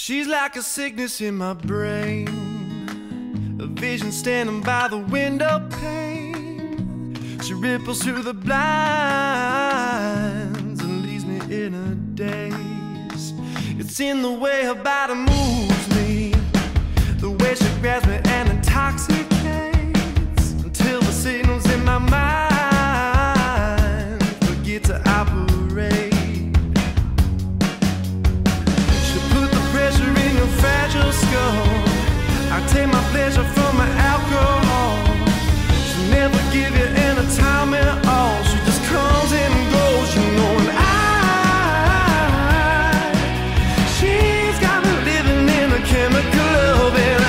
She's like a sickness in my brain, a vision standing by the window pane. She ripples through the blinds and leaves me in a daze. It's in the way her body moves me, the way she grabs me and intoxicates, until the signals in my mind forget to operate. Fragile skull, I take my pleasure from my alcohol. She'll never give you any time at all. She just comes and goes, you know, and she's got me living in a chemical love, and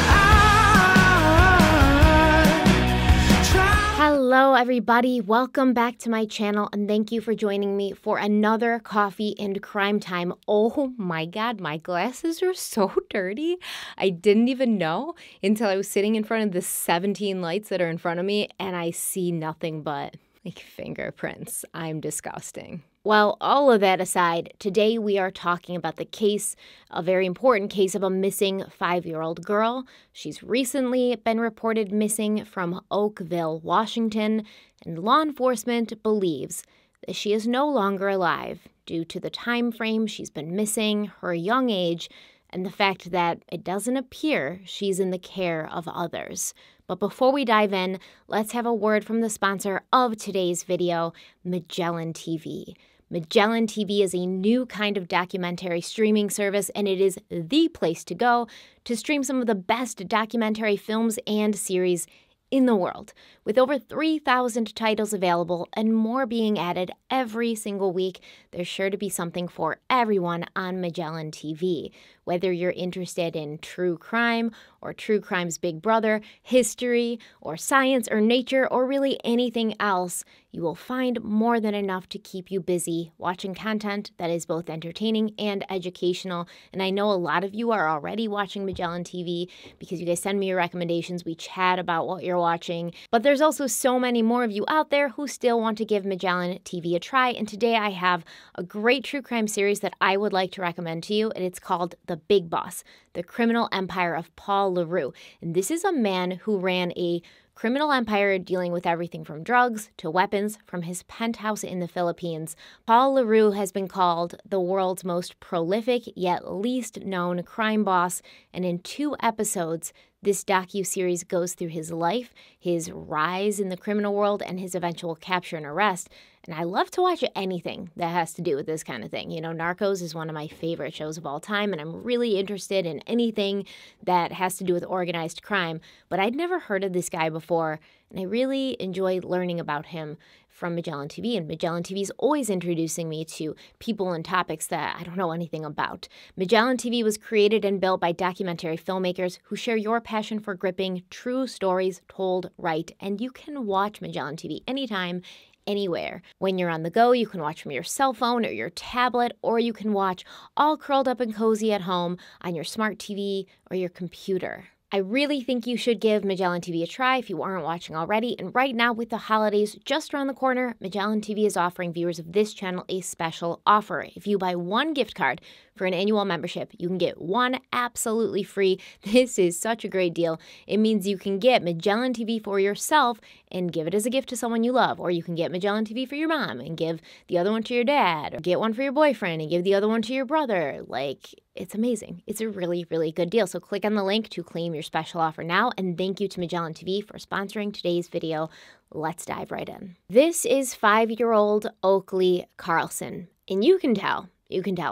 Hello everybody, welcome back to my channel and thank you for joining me for another coffee and crime time. Oh my god, my glasses are so dirty. I didn't even know until I was sitting in front of the 17 lights that are in front of me and I see nothing but like fingerprints. I'm disgusting. Well, all of that aside, today we are talking about the case, a very important case of a missing 5-year-old girl. She's recently been reported missing from Oakville, Washington, and law enforcement believes that she is no longer alive due to the time frame she's been missing, her young age, and the fact that it doesn't appear she's in the care of others. But before we dive in, let's have a word from the sponsor of today's video, Magellan TV. Magellan TV is a new kind of documentary streaming service, and it is the place to go to stream some of the best documentary films and series in the world. With over 3,000 titles available and more being added every single week, there's sure to be something for everyone on Magellan TV. Whether you're interested in true crime or true crime's big brother, history or science or nature or really anything else, you will find more than enough to keep you busy watching content that is both entertaining and educational. And I know a lot of you are already watching Magellan TV because you guys send me your recommendations, we chat about what you're watching. But there's also so many more of you out there who still want to give Magellan TV a try. And today I have a great true crime series that I would like to recommend to you, and it's called The Big Boss, The Criminal Empire of Paul LaRue. And this is a man who ran a criminal empire dealing with everything from drugs to weapons from his penthouse in the Philippines. Paul LaRue has been called the world's most prolific yet least known crime boss, and in 2 episodes, this docu-series goes through his life, his rise in the criminal world, and his eventual capture and arrest. And I love to watch anything that has to do with this kind of thing. You know, Narcos is one of my favorite shows of all time, and I'm really interested in anything that has to do with organized crime. But I'd never heard of this guy before, and I really enjoyed learning about him from Magellan TV, and Magellan TV is always introducing me to people and topics that I don't know anything about. Magellan TV was created and built by documentary filmmakers who share your passion for gripping true stories told right, and you can watch Magellan TV anytime, anywhere. When you're on the go, you can watch from your cell phone or your tablet, or you can watch all curled up and cozy at home on your smart TV or your computer. I really think you should give Magellan TV a try if you aren't watching already. And right now, with the holidays just around the corner, Magellan TV is offering viewers of this channel a special offer. If you buy 1 gift card for an annual membership, you can get 1 absolutely free. This is such a great deal. It means you can get Magellan TV for yourself and give it as a gift to someone you love. Or you can get Magellan TV for your mom and give the other one to your dad. Or get one for your boyfriend and give the other one to your brother. Like, it's amazing. It's a really, really good deal. So click on the link to claim your special offer now. And thank you to Magellan TV for sponsoring today's video. Let's dive right in. This is 5-year-old Oakley Carlson. And you can tell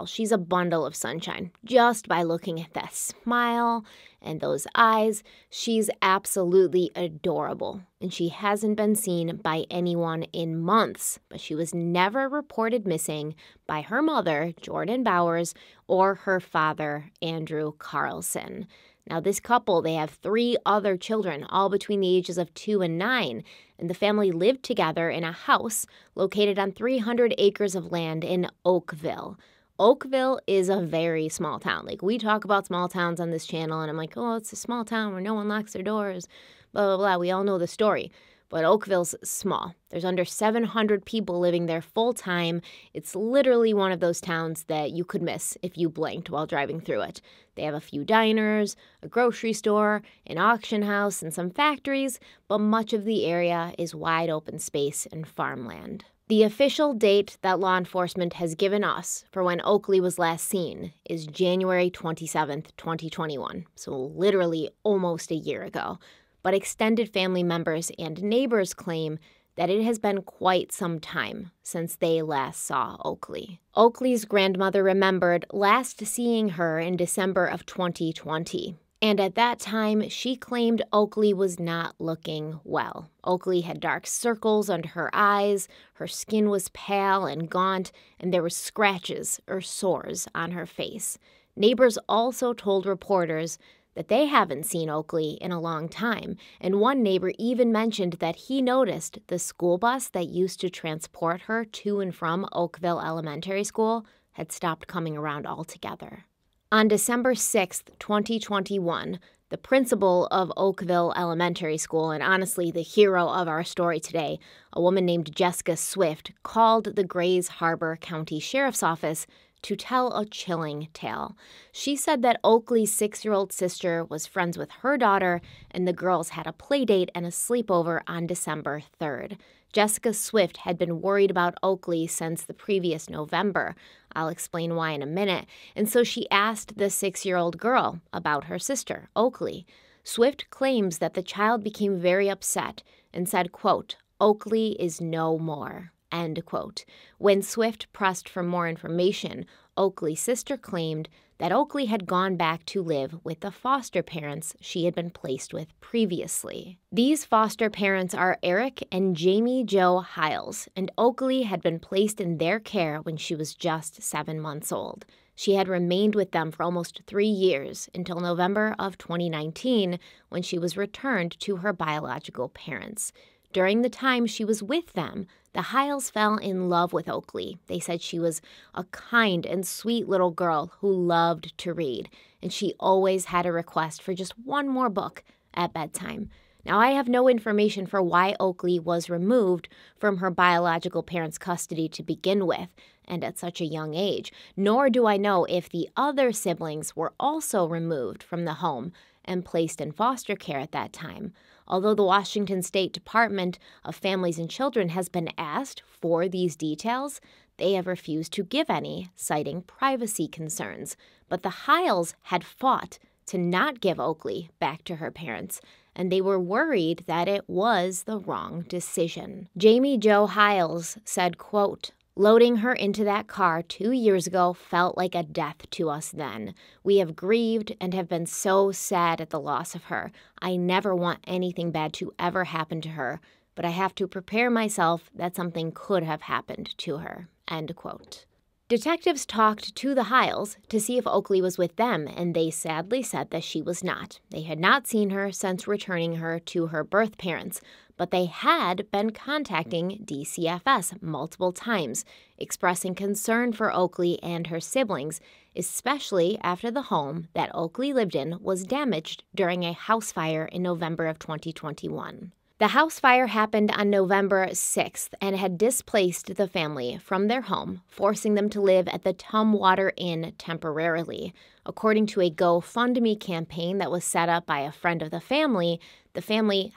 she's a bundle of sunshine just by looking at that smile and those eyes. She's absolutely adorable, and she hasn't been seen by anyone in months, but she was never reported missing by her mother, Jordan Bowers, or her father, Andrew Carlson. Now, this couple, they have 3 other children, all between the ages of 2 and 9, and the family lived together in a house located on 300 acres of land in Oakville. Oakville is a very small town. Like, we talk about small towns on this channel, and I'm like, oh, it's a small town where no one locks their doors, blah, blah, blah. We all know the story. but Oakville's small. There's under 700 people living there full-time. It's literally one of those towns that you could miss if you blinked while driving through it. They have a few diners, a grocery store, an auction house, and some factories, but much of the area is wide open space and farmland. The official date that law enforcement has given us for when Oakley was last seen is January 27th, 2021, so literally almost a year ago. But extended family members and neighbors claim that it has been quite some time since they last saw Oakley. Oakley's grandmother remembered last seeing her in December of 2020. And at that time, she claimed Oakley was not looking well. Oakley had dark circles under her eyes, her skin was pale and gaunt, and there were scratches or sores on her face. Neighbors also told reporters that they haven't seen Oakley in a long time, and one neighbor even mentioned that he noticed the school bus that used to transport her to and from Oakville Elementary School had stopped coming around altogether. On December 6, 2021, the principal of Oakville Elementary School, and honestly the hero of our story today, a woman named Jessica Swift, called the Grays Harbor County Sheriff's Office to tell a chilling tale. She said that Oakley's 6-year-old sister was friends with her daughter, and the girls had a play date and a sleepover on December 3rd. Jessica Swift had been worried about Oakley since the previous November. I'll explain why in a minute. And so she asked the 6-year-old girl about her sister, Oakley. Swift claims that the child became very upset and said, quote, "Oakley is no more." End quote. When Swift pressed for more information, Oakley's sister claimed that Oakley had gone back to live with the foster parents she had been placed with previously. These foster parents are Eric and Jamie Jo Hiles, and Oakley had been placed in their care when she was just 7 months old. She had remained with them for almost 3 years until November of 2019, when she was returned to her biological parents. During the time she was with them, the Hiles fell in love with Oakley. They said she was a kind and sweet little girl who loved to read, and she always had a request for just one more book at bedtime. Now, I have no information for why Oakley was removed from her biological parents' custody to begin with, and at such a young age, nor do I know if the other siblings were also removed from the home and placed in foster care at that time. Although the Washington State Department of Families and Children has been asked for these details, they have refused to give any, citing privacy concerns. But the Hiles had fought to not give Oakley back to her parents, and they were worried that it was the wrong decision. Jamie Jo Hiles said, quote, "Loading her into that car 2 years ago felt like a death to us then. We have grieved and have been so sad at the loss of her. I never want anything bad to ever happen to her, but I have to prepare myself that something could have happened to her." End quote. Detectives talked to the Hiles to see if Oakley was with them, and they sadly said that she was not. They had not seen her since returning her to her birth parents, but they had been contacting DCFS multiple times, expressing concern for Oakley and her siblings, especially after the home that Oakley lived in was damaged during a house fire in November of 2021. The house fire happened on November 6th and had displaced the family from their home, forcing them to live at the Tumwater Inn temporarily. According to a GoFundMe campaign that was set up by a friend of the family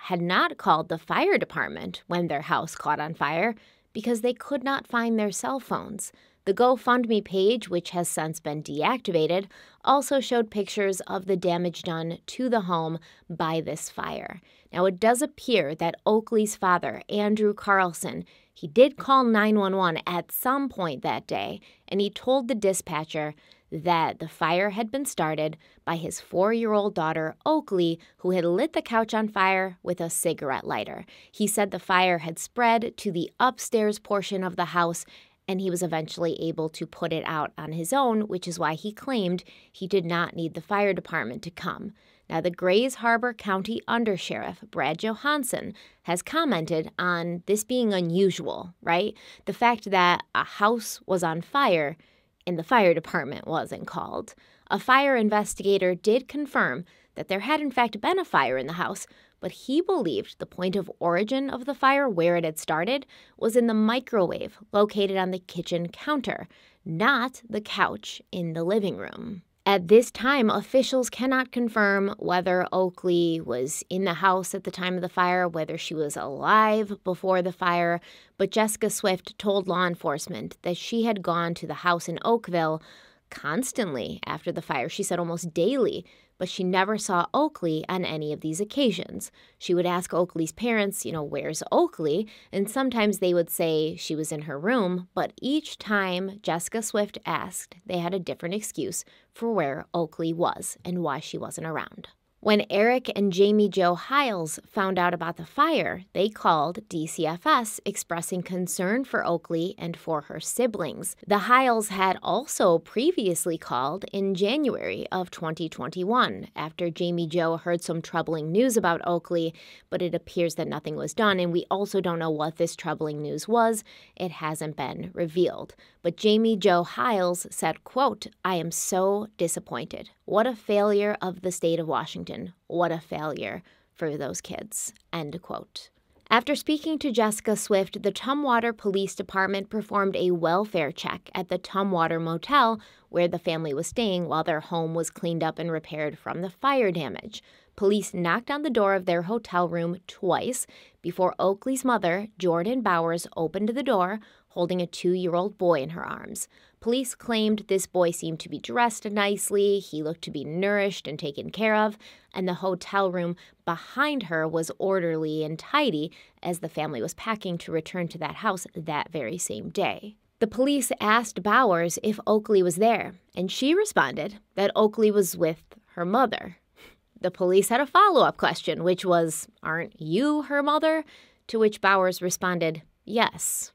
had not called the fire department when their house caught on fire because they could not find their cell phones. The GoFundMe page, which has since been deactivated, also showed pictures of the damage done to the home by this fire. Now, it does appear that Oakley's father, Andrew Carlson, he did call 911 at some point that day, and he told the dispatcher that the fire had been started by his 4-year-old daughter, Oakley, who had lit the couch on fire with a cigarette lighter. He said the fire had spread to the upstairs portion of the house, and he was eventually able to put it out on his own, which is why he claimed he did not need the fire department to come. Now, the Grays Harbor County Undersheriff, Brad Johansson, has commented on this being unusual, right? The fact that a house was on fire and the fire department wasn't called. A fire investigator did confirm that there had in fact been a fire in the house, but he believed the point of origin of the fire, where it had started, was in the microwave located on the kitchen counter, not the couch in the living room. At this time, officials cannot confirm whether Oakley was in the house at the time of the fire, whether she was alive before the fire, but Jessica Swift told law enforcement that she had gone to the house in Oakville constantly after the fire. She said almost daily, but she never saw Oakley on any of these occasions. She would ask Oakley's parents, where's Oakley? And sometimes they would say she was in her room, but each time Jessica Swift asked, they had a different excuse for where Oakley was and why she wasn't around. When Eric and Jamie Jo Hiles found out about the fire, they called DCFS expressing concern for Oakley and for her siblings. The Hiles had also previously called in January of 2021 after Jamie Jo heard some troubling news about Oakley, but it appears that nothing was done, and we also don't know what this troubling news was. It hasn't been revealed. But Jamie Jo Hiles said, quote, "I am so disappointed. What a failure of the state of Washington. What a failure for those kids," end quote. After speaking to Jessica Swift, the Tumwater Police Department performed a welfare check at the Tumwater Motel where the family was staying while their home was cleaned up and repaired from the fire damage. Police knocked on the door of their hotel room twice before Oakley's mother, Jordan Bowers, opened the door, holding a 2-year-old boy in her arms. Police claimed this boy seemed to be dressed nicely, he looked to be nourished and taken care of, and the hotel room behind her was orderly and tidy as the family was packing to return to that house that very same day. The police asked Bowers if Oakley was there, and she responded that Oakley was with her mother. The police had a follow-up question, which was, "Aren't you her mother?" To which Bowers responded, "Yes."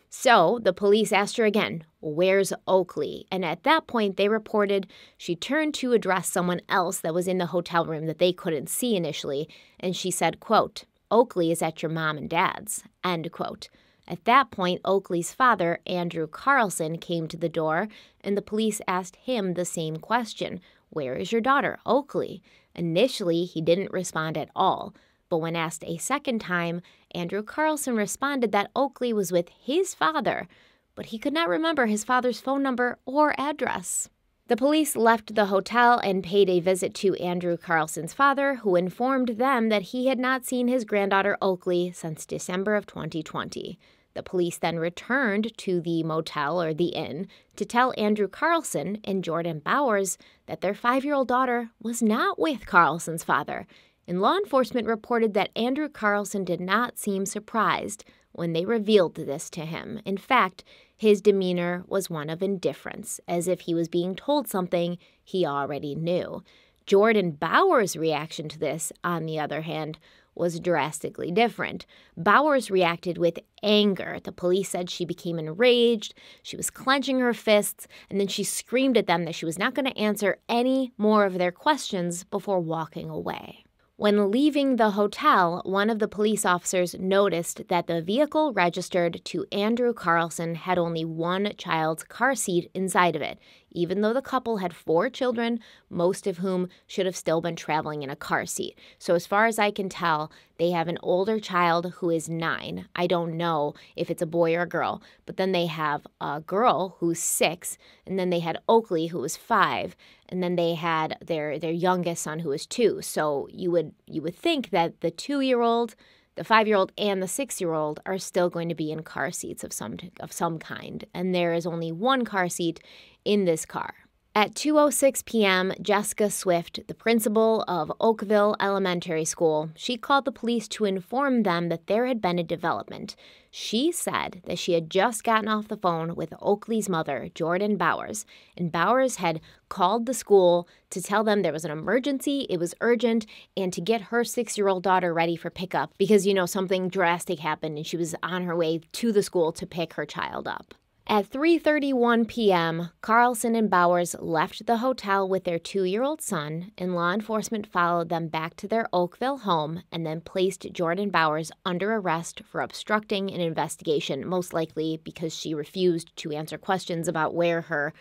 So the police asked her again, "Where's Oakley?" And at that point, they reported she turned to address someone else that was in the hotel room that they couldn't see initially, and she said, quote, "Oakley is at your mom and dad's," end quote. At that point, Oakley's father, Andrew Carlson, came to the door, and the police asked him the same question, "Where is your daughter, Oakley?" Initially, he didn't respond at all, but when asked a second time, Andrew Carlson responded that Oakley was with his father, but he could not remember his father's phone number or address. The police left the hotel and paid a visit to Andrew Carlson's father, who informed them that he had not seen his granddaughter Oakley since December of 2020. The police then returned to the motel or the inn to tell Andrew Carlson and Jordan Bowers that their 5-year-old daughter was not with Carlson's father. And law enforcement reported that Andrew Carlson did not seem surprised when they revealed this to him. In fact, his demeanor was one of indifference, as if he was being told something he already knew. Jordan Bowers' reaction to this, on the other hand, was drastically different. Bowers reacted with anger. The police said she became enraged, she was clenching her fists, and then she screamed at them that she was not going to answer any more of their questions before walking away. When leaving the hotel, one of the police officers noticed that the vehicle registered to Andrew Carlson had only one child's car seat inside of it, even though the couple had 4 children, most of whom should have still been traveling in a car seat. So as far as I can tell, they have an older child who is 9. I don't know if it's a boy or a girl, but then they have a girl who's 6, and then they had Oakley who was 5, and then they had their youngest son who was 2. So you would think that the 2-year-old, the 5-year-old, and the 6-year-old are still going to be in car seats of some kind, and there is only one car seat in this car. At 2:06 p.m., Jessica Swift, the principal of Oakville Elementary School, she called the police to inform them that there had been a development. She said that she had just gotten off the phone with Oakley's mother, Jordan Bowers, and Bowers had called the school to tell them there was an emergency, it was urgent, and to get her 6-year-old daughter ready for pickup because, something drastic happened and she was on her way to the school to pick her child up. At 3:31 p.m., Carlson and Bowers left the hotel with their 2-year-old son, and law enforcement followed them back to their Oakville home and then placed Jordan Bowers under arrest for obstructing an investigation, most likely because she refused to answer questions about where her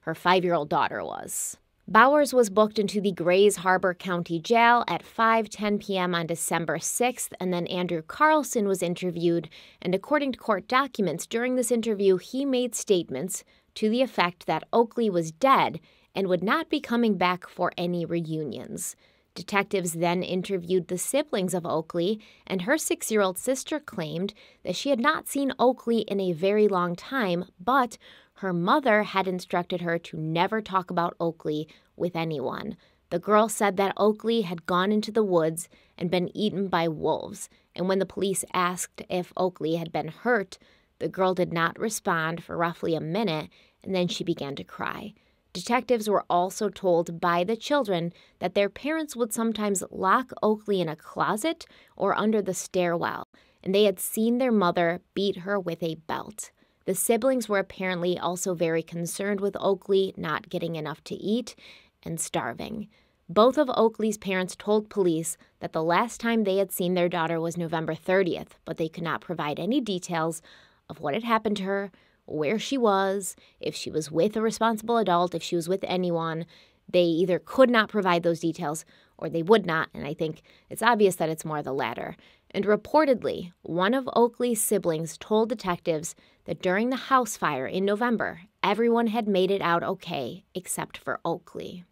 5-year-old daughter was. Bowers was booked into the Grays Harbor County Jail at 5:10 p.m. on December 6th, and then Andrew Carlson was interviewed, and according to court documents, during this interview, he made statements to the effect that Oakley was dead and would not be coming back for any reunions. Detectives then interviewed the siblings of Oakley, and her 6-year-old sister claimed that she had not seen Oakley in a very long time, but her mother had instructed her to never talk about Oakley with anyone. The girl said that Oakley had gone into the woods and been eaten by wolves, and when the police asked if Oakley had been hurt, the girl did not respond for roughly a minute, and then she began to cry. Detectives were also told by the children that their parents would sometimes lock Oakley in a closet or under the stairwell, and they had seen their mother beat her with a belt. The siblings were apparently also very concerned with Oakley not getting enough to eat and starving. Both of Oakley's parents told police that the last time they had seen their daughter was November 30th, but they could not provide any details of what had happened to her, where she was, if she was with a responsible adult, if she was with anyone. They either could not provide those details or they would not, and I think it's obvious that it's more the latter. And reportedly, one of Oakley's siblings told detectives that during the house fire in November, everyone had made it out okay except for Oakley.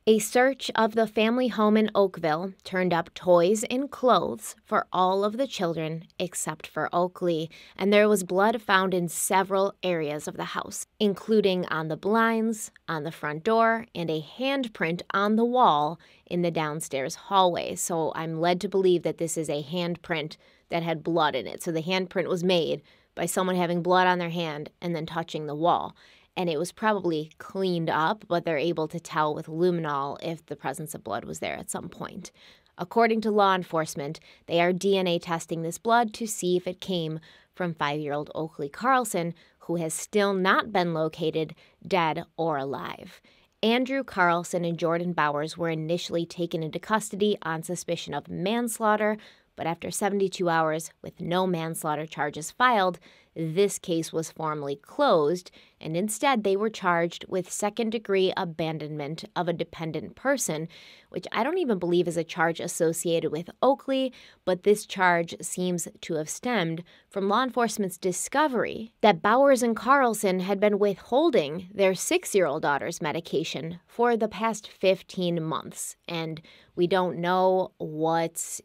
A search of the family home in Oakville turned up toys and clothes for all of the children except for Oakley, and there was blood found in several areas of the house, including on the blinds, on the front door, and a handprint on the wall in the downstairs hallway. So I'm led to believe that this is a handprint that had blood in it. So the handprint was made by someone having blood on their hand and then touching the wall. And it was probably cleaned up, but they're able to tell with luminol if the presence of blood was there at some point. According to law enforcement, they are DNA testing this blood to see if it came from 5-year-old Oakley Carlson, who has still not been located, dead or alive. Andrew Carlson and Jordan Bowers were initially taken into custody on suspicion of manslaughter, but after 72 hours with no manslaughter charges filed, this case was formally closed, and instead they were charged with second-degree abandonment of a dependent person, which I don't even believe is a charge associated with Oakley, but this charge seems to have stemmed from law enforcement's discovery that Bowers and Carlson had been withholding their 6-year-old daughter's medication for the past 15 months, and we don't know what,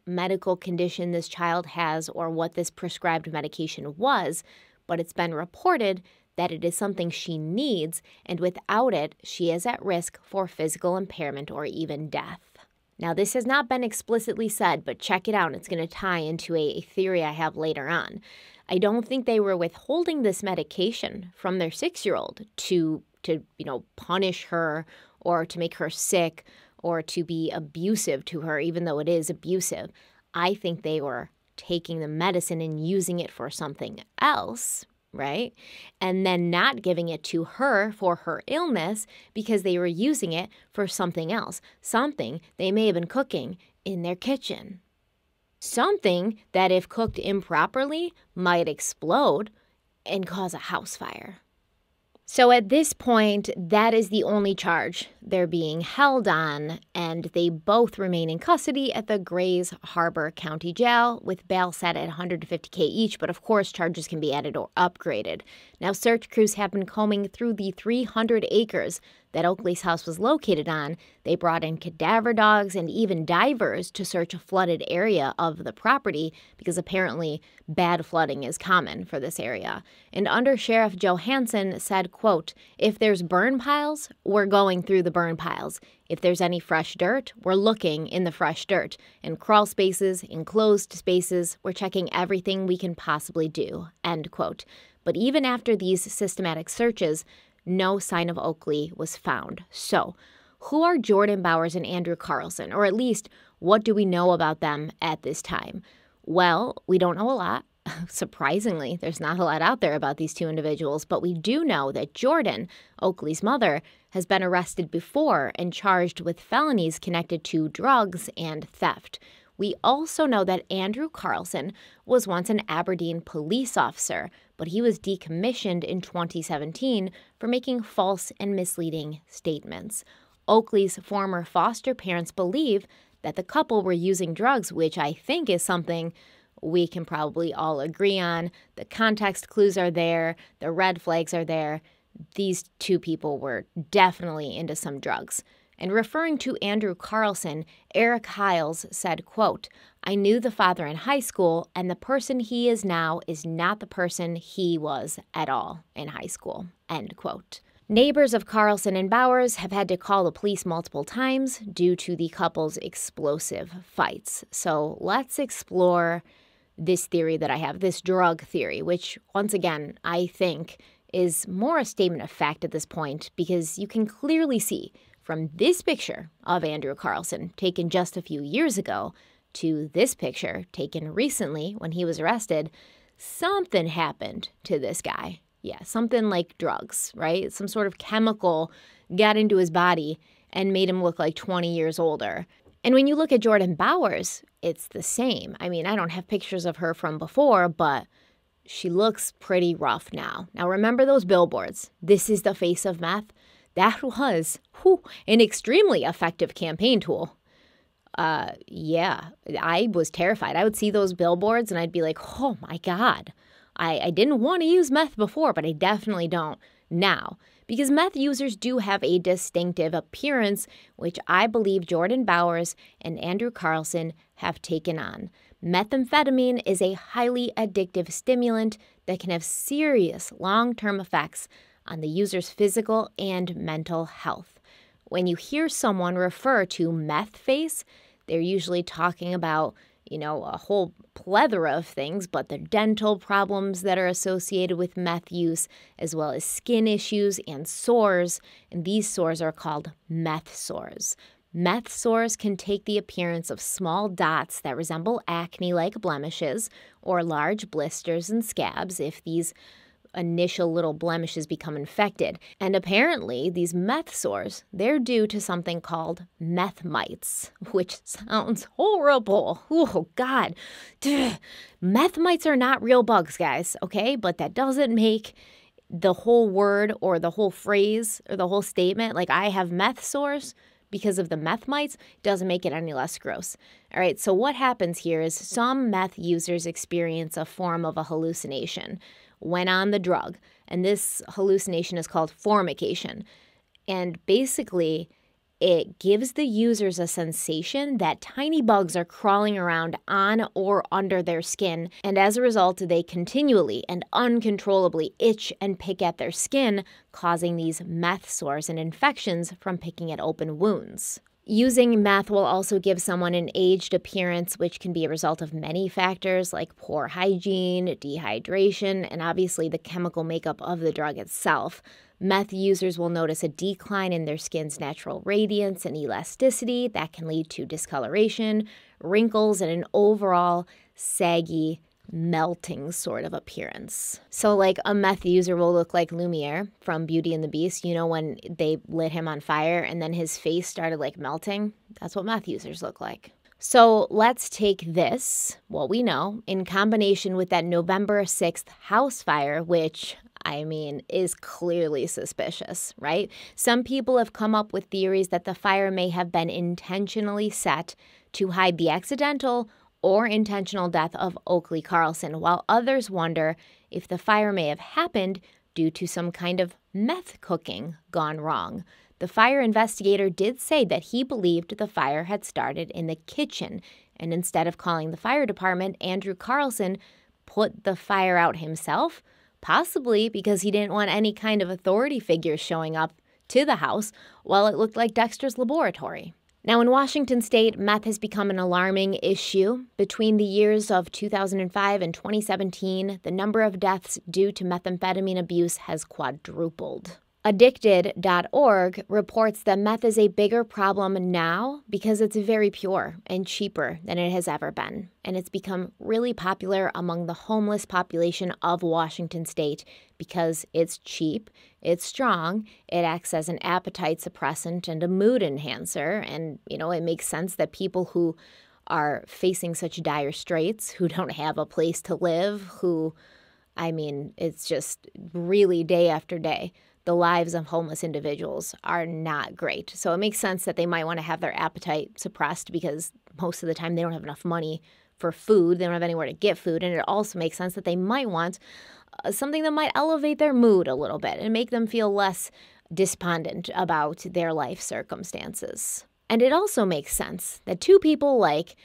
medical condition this child has or what this prescribed medication was, but it's been reported that it is something she needs, and without it, she is at risk for physical impairment or even death. Now, this has not been explicitly said, but check it out. It's going to tie into a theory I have later on. I don't think they were withholding this medication from their 6-year-old to punish her or to make her sick or to be abusive to her, even though it is abusive. I think they were taking the medicine and using it for something else, right? And then not giving it to her for her illness because they were using it for something else, something they may have been cooking in their kitchen. Something that, if cooked improperly, might explode and cause a house fire. So at this point, that is the only charge they're being held on, and they both remain in custody at the Grays Harbor County Jail with bail set at $150K each, but of course charges can be added or upgraded. Now, search crews have been combing through the 300 acres that Oakley's house was located on. They brought in cadaver dogs and even divers to search a flooded area of the property because apparently bad flooding is common for this area. And Under Sheriff Johansson said, quote, "If there's burn piles, we're going through the burn piles. If there's any fresh dirt, we're looking in the fresh dirt. In crawl spaces, enclosed spaces, we're checking everything we can possibly do," end quote. But even after these systematic searches, no sign of Oakley was found. So, who are Jordan Bowers and Andrew Carlson? Or at least, what do we know about them at this time? Well, we don't know a lot. Surprisingly, there's not a lot out there about these two individuals, but we do know that Jordan, Oakley's mother, has been arrested before and charged with felonies connected to drugs and theft. We also know that Andrew Carlson was once an Aberdeen police officer, but he was decommissioned in 2017 for making false and misleading statements. Oakley's former foster parents believe that the couple were using drugs, which I think is something we can probably all agree on. The context clues are there. The red flags are there. These two people were definitely into some drugs. And referring to Andrew Carlson, Eric Hiles said, quote, "I knew the father in high school, and the person he is now is not the person he was at all in high school," end quote. Neighbors of Carlson and Bowers have had to call the police multiple times due to the couple's explosive fights. So let's explore this theory that I have, this drug theory, which, once again, I think is more a statement of fact at this point, because you can clearly see from this picture of Andrew Carlson taken just a few years ago to this picture taken recently when he was arrested, something happened to this guy. Yeah, something like drugs, right? Some sort of chemical got into his body and made him look like 20 years older. And when you look at Jordan Bowers, it's the same. I mean, I don't have pictures of her from before, but she looks pretty rough now. Now, remember those billboards? This is the face of meth. That was an extremely effective campaign tool. Yeah, I was terrified. I would see those billboards and I'd be like, oh my God. I didn't want to use meth before, but I definitely don't now. Because meth users do have a distinctive appearance, which I believe Jordan Bowers and Andrew Carlson have taken on. Methamphetamine is a highly addictive stimulant that can have serious long-term effects on the user's physical and mental health. When you hear someone refer to meth face, they're usually talking about, a whole plethora of things, but the dental problems that are associated with meth use, as well as skin issues and sores, and these sores are called meth sores. Meth sores can take the appearance of small dots that resemble acne-like blemishes or large blisters and scabs if these initial little blemishes become infected. And apparently, these meth sores, they're due to something called meth mites, which sounds horrible. Oh, God. Meth mites are not real bugs, guys, okay? But that doesn't make the whole word or the whole phrase or the whole statement, like I have meth sores because of the meth mites, doesn't make it any less gross. All right, so what happens here is some meth users experience a form of a hallucination when on the drug, and this hallucination is called formication. And basically, it gives the users a sensation that tiny bugs are crawling around on or under their skin, and as a result, they continually and uncontrollably itch and pick at their skin, causing these meth sores and infections from picking at open wounds. Using meth will also give someone an aged appearance, which can be a result of many factors like poor hygiene, dehydration, and obviously the chemical makeup of the drug itself. Meth users will notice a decline in their skin's natural radiance and elasticity that can lead to discoloration, wrinkles, and an overall saggy, melting sort of appearance. So like a meth user will look like Lumiere from Beauty and the Beast, when they lit him on fire and then his face started like melting? That's what meth users look like. So let's take this, what we know, in combination with that November 6th house fire, which is clearly suspicious, right? Some people have come up with theories that the fire may have been intentionally set to hide the accidental or intentional death of Oakley Carlson, while others wonder if the fire may have happened due to some kind of meth cooking gone wrong. The fire investigator did say that he believed the fire had started in the kitchen, and instead of calling the fire department, Andrew Carlson put the fire out himself, possibly because he didn't want any kind of authority figures showing up to the house while it looked like Dexter's Laboratory. Now, in Washington state, meth has become an alarming issue. Between the years of 2005 and 2017, the number of deaths due to methamphetamine abuse has quadrupled. Addicted.org reports that meth is a bigger problem now because it's very pure and cheaper than it has ever been. And it's become really popular among the homeless population of Washington state because it's cheap, it's strong, it acts as an appetite suppressant and a mood enhancer. And, it makes sense that people who are facing such dire straits, who don't have a place to live, it's just really day after day, the lives of homeless individuals are not great. So it makes sense that they might want to have their appetite suppressed because most of the time they don't have enough money for food. They don't have anywhere to get food. And it also makes sense that they might want something that might elevate their mood a little bit and make them feel less despondent about their life circumstances. And it also makes sense that two people like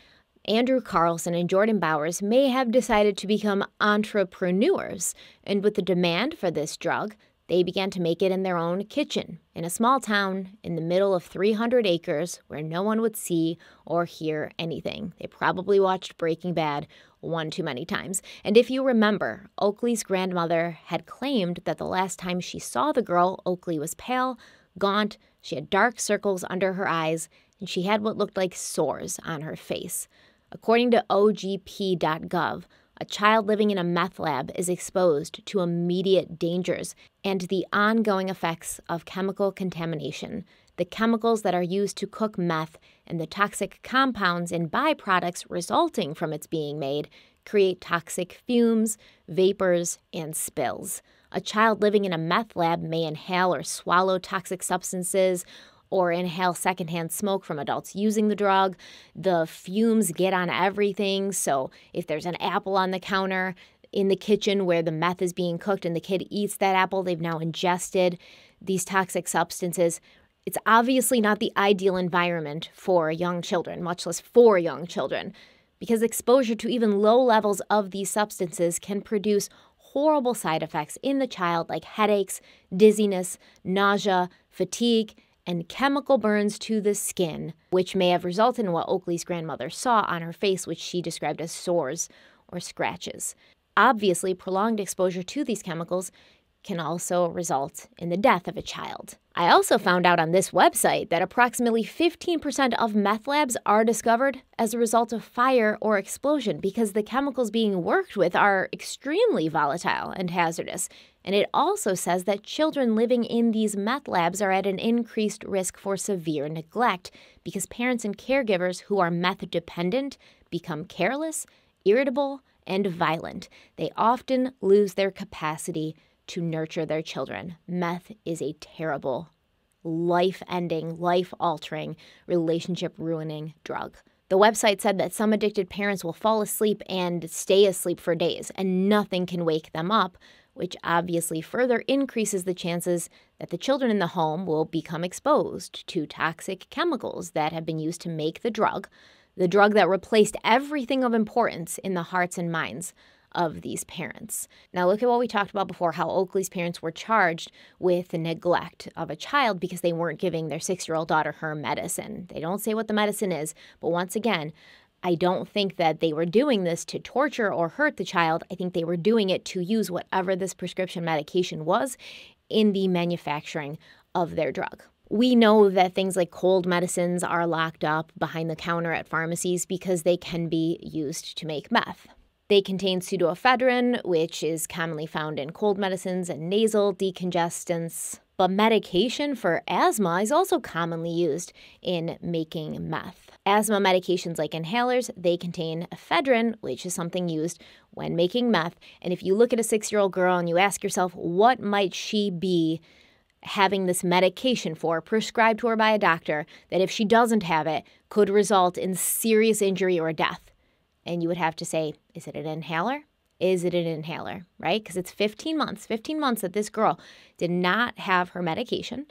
Andrew Carlson and Jordan Bowers may have decided to become entrepreneurs. And with the demand for this drug, they began to make it in their own kitchen in a small town in the middle of 300 acres where no one would see or hear anything. They probably watched Breaking Bad one too many times. And if you remember, Oakley's grandmother had claimed that the last time she saw the girl, Oakley was pale, gaunt, she had dark circles under her eyes, and she had what looked like sores on her face. According to OGP.gov, a child living in a meth lab is exposed to immediate dangers and the ongoing effects of chemical contamination. The chemicals that are used to cook meth and the toxic compounds and byproducts resulting from its being made create toxic fumes, vapors, and spills. A child living in a meth lab may inhale or swallow toxic substances or inhale secondhand smoke from adults using the drug. The fumes get on everything, so if there's an apple on the counter in the kitchen where the meth is being cooked and the kid eats that apple, they've now ingested these toxic substances. It's obviously not the ideal environment for young children, much less for young children, because exposure to even low levels of these substances can produce horrible side effects in the child like headaches, dizziness, nausea, fatigue, and chemical burns to the skin, which may have resulted in what Oakley's grandmother saw on her face, which she described as sores or scratches. Obviously, prolonged exposure to these chemicals can also result in the death of a child. I also found out on this website that approximately 15% of meth labs are discovered as a result of fire or explosion because the chemicals being worked with are extremely volatile and hazardous. And it also says that children living in these meth labs are at an increased risk for severe neglect because parents and caregivers who are meth dependent become careless, irritable, and violent. They often lose their capacity to nurture their children. Meth is a terrible, life-ending, life-altering, relationship-ruining drug. The website said that some addicted parents will fall asleep and stay asleep for days, and nothing can wake them up, which obviously further increases the chances that the children in the home will become exposed to toxic chemicals that have been used to make the drug that replaced everything of importance in the hearts and minds of these parents. Now look at what we talked about before, how Oakley's parents were charged with the neglect of a child because they weren't giving their 6-year-old daughter her medicine. They don't say what the medicine is, but once again, I don't think that they were doing this to torture or hurt the child. I think they were doing it to use whatever this prescription medication was in the manufacturing of their drug. We know that things like cold medicines are locked up behind the counter at pharmacies because they can be used to make meth. They contain pseudoephedrine, which is commonly found in cold medicines and nasal decongestants. But medication for asthma is also commonly used in making meth. Asthma medications like inhalers, they contain ephedrine, which is something used when making meth. And if you look at a 6-year-old girl and you ask yourself, what might she be having this medication for, prescribed to her by a doctor, that if she doesn't have it, could result in serious injury or death? And you would have to say, is it an inhaler? Is it an inhaler, right? Because it's 15 months that this girl did not have her medication.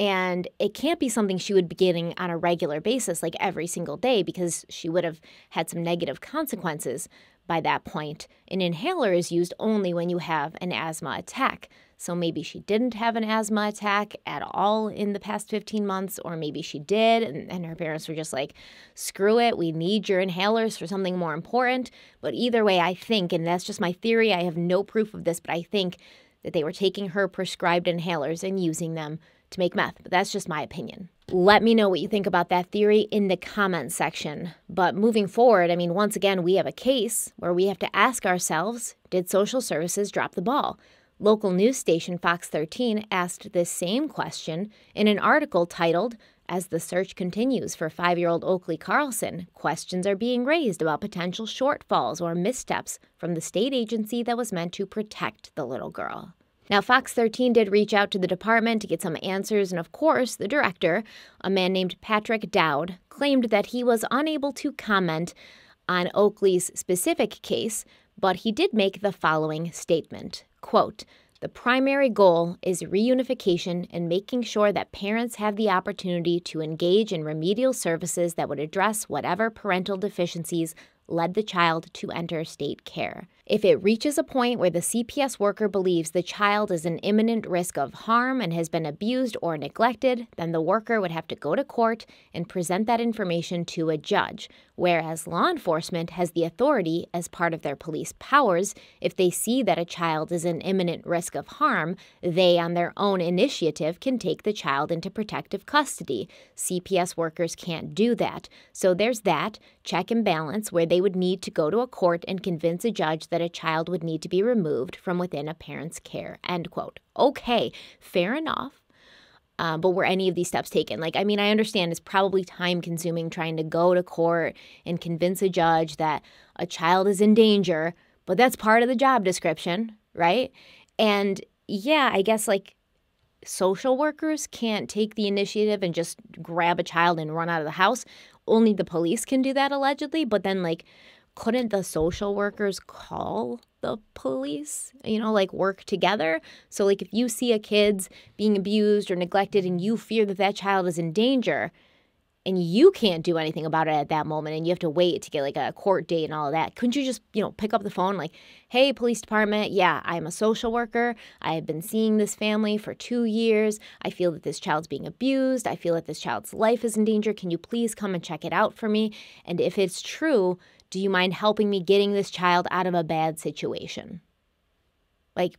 And it can't be something she would be getting on a regular basis, like every single day, because she would have had some negative consequences by that point. An inhaler is used only when you have an asthma attack. So maybe she didn't have an asthma attack at all in the past 15 months, or maybe she did, and her parents were just like, screw it, we need your inhalers for something more important. But either way, I think, and that's just my theory, I have no proof of this, but I think that they were taking her prescribed inhalers and using them to make meth. But that's just my opinion. Let me know what you think about that theory in the comments section. But moving forward, I mean, once again, we have a case where we have to ask ourselves, did social services drop the ball? Local news station Fox 13 asked this same question in an article titled, "As the Search Continues for 5-year-old Oakley Carlson, Questions Are Being Raised About Potential Shortfalls or Missteps from the State Agency that was meant to protect the little girl." Now, Fox 13 did reach out to the department to get some answers, and of course, the director, a man named Patrick Dowd, claimed that he was unable to comment on Oakley's specific case, but he did make the following statement, quote, "The primary goal is reunification and making sure that parents have the opportunity to engage in remedial services that would address whatever parental deficiencies led the child to enter state care. If it reaches a point where the CPS worker believes the child is in imminent risk of harm and has been abused or neglected, then the worker would have to go to court and present that information to a judge, whereas law enforcement has the authority, as part of their police powers, if they see that a child is in imminent risk of harm, they, on their own initiative, can take the child into protective custody. CPS workers can't do that. So there's that check and balance where they would need to go to a court and convince a judge that a child would need to be removed from within a parent's care," end quote. Okay, fair enough. But were any of these steps taken? I understand it's probably time-consuming trying to go to court and convince a judge that a child is in danger, but that's part of the job description, right? And yeah, I guess social workers can't take the initiative and just grab a child and run out of the house. Only the police can do that, allegedly. But then, couldn't the social workers call the police, work together? So, if you see a kid's being abused or neglected and you fear that that child is in danger and you can't do anything about it at that moment and you have to wait to get, a court date and all of that, couldn't you just, pick up the phone "Hey, police department, yeah, I'm a social worker. I have been seeing this family for 2 years. I feel that this child's being abused. I feel that this child's life is in danger. Can you please come and check it out for me? And if it's true, do you mind helping me getting this child out of a bad situation?"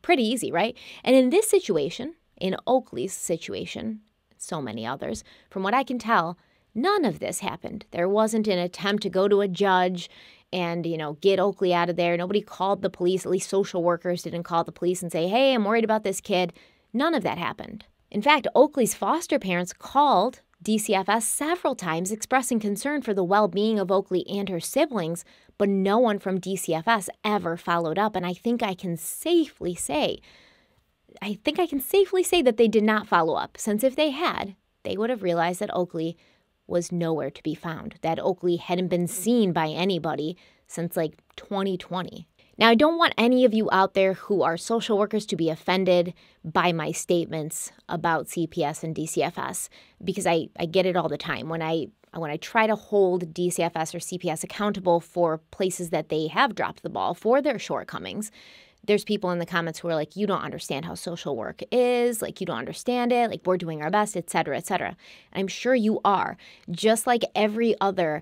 Pretty easy, right? And in this situation, in Oakley's situation, so many others, from what I can tell, none of this happened. There wasn't an attempt to go to a judge and, get Oakley out of there. Nobody called the police. At least social workers didn't call the police and say, "Hey, I'm worried about this kid." None of that happened. In fact, Oakley's foster parents called DCFS several times expressing concern for the well-being of Oakley and her siblings, but no one from DCFS ever followed up. And I think I can safely say that they did not follow up, since if they had, they would have realized that Oakley was nowhere to be found, that Oakley hadn't been seen by anybody since 2020. Now, I don't want any of you out there who are social workers to be offended by my statements about CPS and DCFS, because I get it all the time. When I try to hold DCFS or CPS accountable for places that they have dropped the ball for their shortcomings, there's people in the comments who are "You don't understand how social work is, you don't understand it, we're doing our best, et cetera, et cetera." I'm sure you are. Just like every other,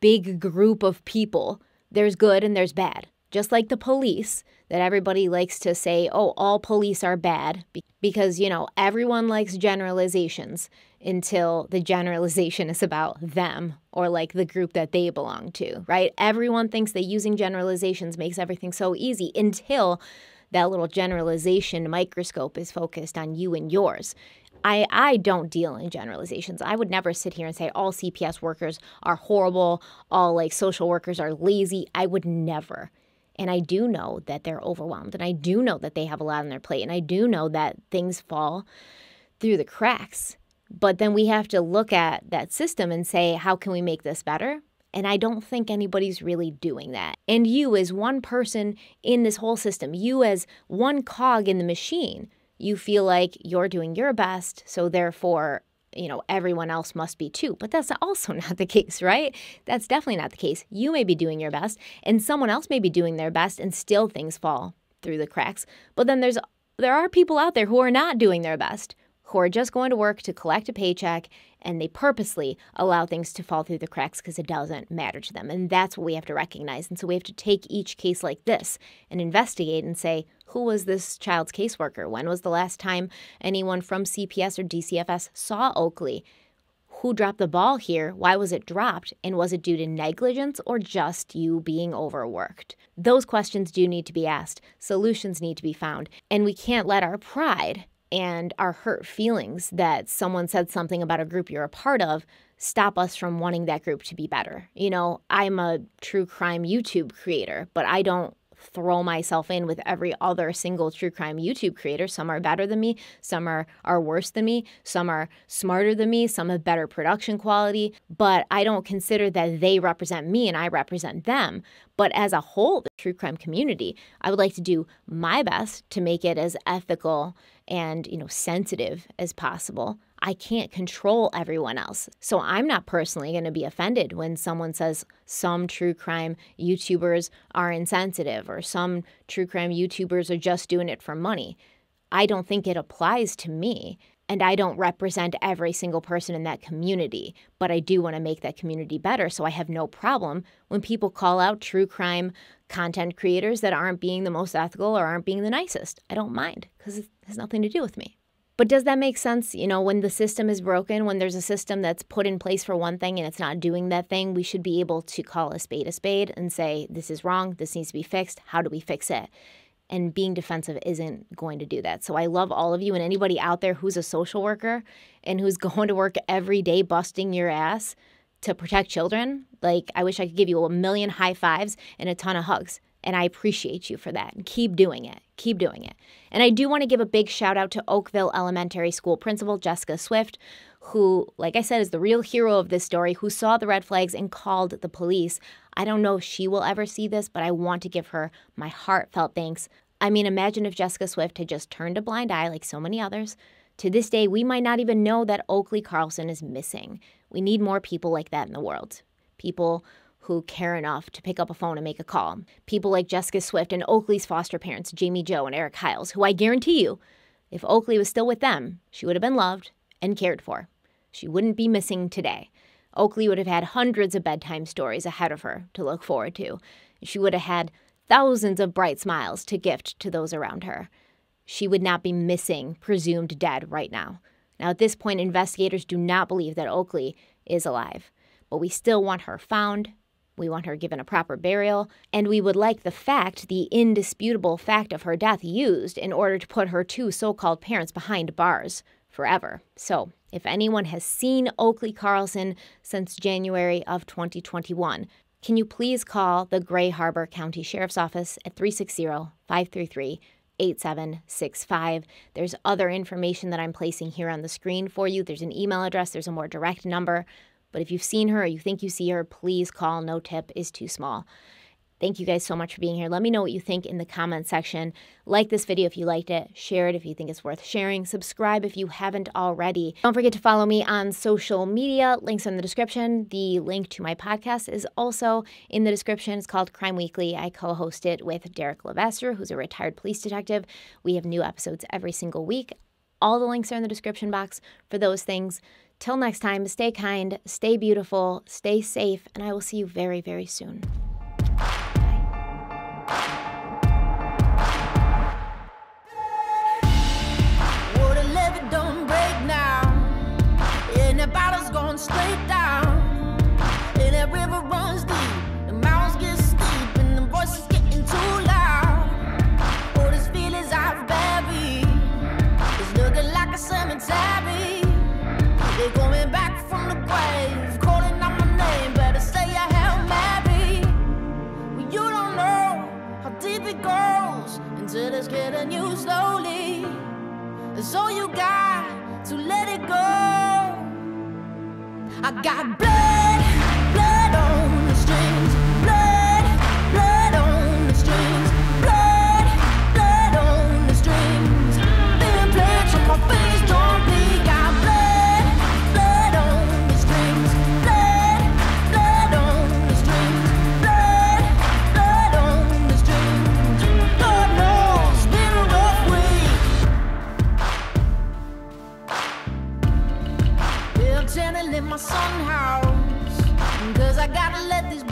big group of people, there's good and there's bad. Just like the police, that everybody likes to say, "Oh, all police are bad," because, everyone likes generalizations until the generalization is about them or the group that they belong to, right? Everyone thinks that using generalizations makes everything so easy until that little generalization microscope is focused on you and yours. I don't deal in generalizations. I would never sit here and say all CPS workers are horrible, all social workers are lazy. I would never. And I do know that they're overwhelmed, and I do know that they have a lot on their plate, and I do know that things fall through the cracks. But then we have to look at that system and say, how can we make this better? And I don't think anybody's really doing that. And you, as one person in this whole system, you as one cog in the machine, you feel like you're doing your best, so therefore, everyone else must be too. But that's also not the case, right? That's definitely not the case. You may be doing your best, and someone else may be doing their best, and still things fall through the cracks. But then there are people out there who are not doing their best, who are just going to work to collect a paycheck, and they purposely allow things to fall through the cracks because it doesn't matter to them. And that's what we have to recognize. And so we have to take each case like this and investigate and say, who was this child's caseworker? When was the last time anyone from CPS or DCFS saw Oakley? Who dropped the ball here? Why was it dropped? And was it due to negligence or just you being overworked? Those questions do need to be asked. Solutions need to be found. And we can't let our pride and our hurt feelings that someone said something about a group you're a part of stop us from wanting that group to be better. I'm a true crime YouTube creator, but I don't throw myself in with every other single true crime YouTube creator. Some are better than me. Some are worse than me. Some are smarter than me. Some have better production quality. But I don't consider that they represent me and I represent them. But as a whole, the true crime community, I would like to do my best to make it as ethical and, sensitive as possible. I can't control everyone else. So I'm not personally going to be offended when someone says some true crime YouTubers are insensitive or some true crime YouTubers are just doing it for money. I don't think it applies to me. And I don't represent every single person in that community, but I do want to make that community better. So I have no problem when people call out true crime content creators that aren't being the most ethical or aren't being the nicest. I don't mind because it has nothing to do with me. But does that make sense? When the system is broken, when there's a system that's put in place for one thing and it's not doing that thing, we should be able to call a spade and say, this is wrong, this needs to be fixed, how do we fix it? And being defensive isn't going to do that. So I love all of you and anybody out there who's a social worker and who's going to work every day busting your ass to protect children. Like, I wish I could give you a million high fives and a ton of hugs. And I appreciate you for that. And keep doing it. Keep doing it. And I do want to give a big shout out to Oakville Elementary School Principal Jessica Swift, who, like I said, is the real hero of this story, who saw the red flags and called the police. I don't know if she will ever see this, but I want to give her my heartfelt thanks. I mean, imagine if Jessica Swift had just turned a blind eye like so many others. To this day, we might not even know that Oakley Carlson is missing. We need more people like that in the world. People who care enough to pick up a phone and make a call. People like Jessica Swift and Oakley's foster parents, Jamie Jo and Eric Hiles, who I guarantee you, if Oakley was still with them, she would have been loved and cared for. She wouldn't be missing today. Oakley would have had hundreds of bedtime stories ahead of her to look forward to. She would have had thousands of bright smiles to gift to those around her. She would not be missing, presumed dead right now. Now, at this point, investigators do not believe that Oakley is alive, but we still want her found. We want her given a proper burial, and we would like the indisputable fact of her death used in order to put her two so-called parents behind bars forever. So, if anyone has seen Oakley Carlson since January of 2021, can you please call the Gray Harbor County Sheriff's Office at 360-533-8765. There's other information that I'm placing here on the screen for you. There's an email address. There's a more direct number. But if you've seen her or you think you see her, please call. No tip is too small. Thank you guys so much for being here. Let me know what you think in the comment section. Like this video if you liked it. Share it if you think it's worth sharing. Subscribe if you haven't already. Don't forget to follow me on social media. Links in the description. The link to my podcast is also in the description. It's called Crime Weekly. I co-host it with Derek Levasseur, who's a retired police detective. We have new episodes every single week. All the links are in the description box for those things. Till next time, stay kind, stay beautiful, stay safe, and I will see you very, very soon. Straight down, and that river runs deep. The mountains get steep, and the voices getting too loud. All these feelings I've buried, it's looking like a cemetery. They're coming back from the grave, calling out my name. Better say a Hail Mary. Well, you don't know how deep it goes until it's killing you slowly. So you got to let it go. I got blood on the strings, blood on the strings, blood on the strings. Thin plates on my face don't bleed. Got blood on the strings, blood on the strings, blood on the strings. Lord knows it's been a rough week. Channeling my son house, 'cause I gotta let this